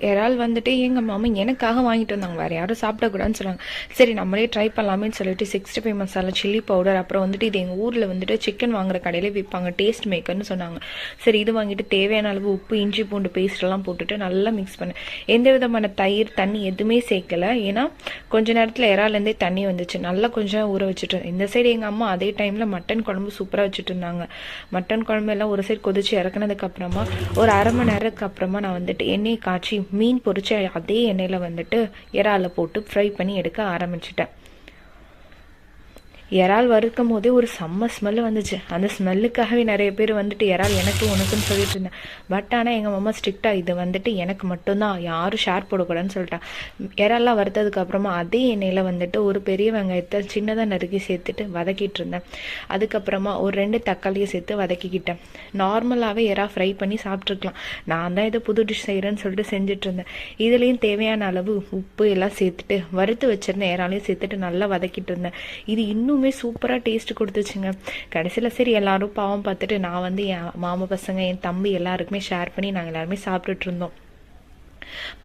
இறால் வந்துட்டு எங்கள் மாமா எனக்காக வாங்கிட்டு வந்தாங்க, வேறு யாரும் சாப்பிடக்கூடாதுன்னு சொன்னாங்க. சரி நம்மளே ட்ரை பண்ணலாமேன்னு சொல்லிட்டு 65 மசாலா, சில்லி பவுடர், அப்புறம் வந்துட்டு இது எங்கள் ஊரில் வந்துட்டு சிக்கன் வாங்குற கடையிலே விற்பாங்க, டேஸ்ட் மேக்கர்னு சொன்னாங்க. சரி இது வாங்கிட்டு தேவையான அளவு உப்பு, இஞ்சி பூண்டு பேஸ்ட்டெல்லாம் போட்டுட்டு நல்லா மிக்ஸ் பண்ணேன். எந்த விதமான தயிர் தண்ணி எதுவுமே சேர்க்கலை. ஏன்னா கொஞ்ச நேரத்தில் இறாலேருந்தே தண்ணி வந்துச்சு. நல்லா கொஞ்சம் ஊற வச்சுட்டு இந்த சைடு எங்கள் அம்மா அதே டைமில் மட்டன் குழம்பு சூப்பராக வச்சுட்டு இருந்தாங்க. மட்டன் குழம்பு எல்லாம் ஒரு சைடு கொதிச்சு இறக்குனதுக்கப்புறமா ஒரு அரை மணி நேரத்துக்கு அப்புறமா நான் வந்துட்டு எண்ணெய் காய்ச்சி மீன் பொரிச்ச அதே எண்ணெயில் வந்துட்டு இறாலை போட்டு ஃப்ரை பண்ணி எடுக்க ஆரம்பிச்சிட்டேன். இறால் வறுக்கும் போதே ஒரு செம்ம ஸ்மெல் வந்துச்சு. அந்த ஸ்மெல்லுக்காகவே நிறைய பேர் வந்துட்டு இறால் எனக்கு உனக்குன்னு சொல்லிட்டு இருந்தேன். பட் ஆனால் எங்கள் மாமா ஸ்ட்ரிக்டாக இது வந்துட்டு எனக்கு மட்டும்தான், யாரும் ஷேர் போடக்கூடாதுன்னு சொல்லிட்டான். இறால்லாம் வறுத்ததுக்கு அப்புறமா அதே எண்ணெயில் வந்துட்டு ஒரு பெரிய வெங்காயத்தை சின்னதாக நறுக்கி சேர்த்துட்டு வதக்கிட்டு இருந்தேன். அதுக்கப்புறமா ஒரு 2 தக்காளியை சேர்த்து வதக்கிக்கிட்டேன். நார்மலாகவே இறா ஃப்ரை பண்ணி சாப்பிட்ருக்கலாம். நான் தான் இதை புது டிஷ் செய்கிறேன்னு சொல்லிட்டு செஞ்சுட்டு இருந்தேன். இதுலேயும் தேவையான அளவு உப்பு எல்லாம் சேர்த்துட்டு வறுத்து வச்சிருந்தேன் இறாலையும் சேர்த்துட்டு நல்லா வதக்கிட்டு இருந்தேன். இது இன்னும் சூப்பராக டேஸ்ட் கொடுத்துச்சுங்க. கடைசியில் சரி எல்லாரும் பாவம் பார்த்துட்டு நான் வந்து என் மாமா பசங்க, என் தம்பி எல்லாருக்குமே ஷேர் பண்ணி நாங்கள் எல்லாருமே சாப்பிட்டுட்டு இருந்தோம்.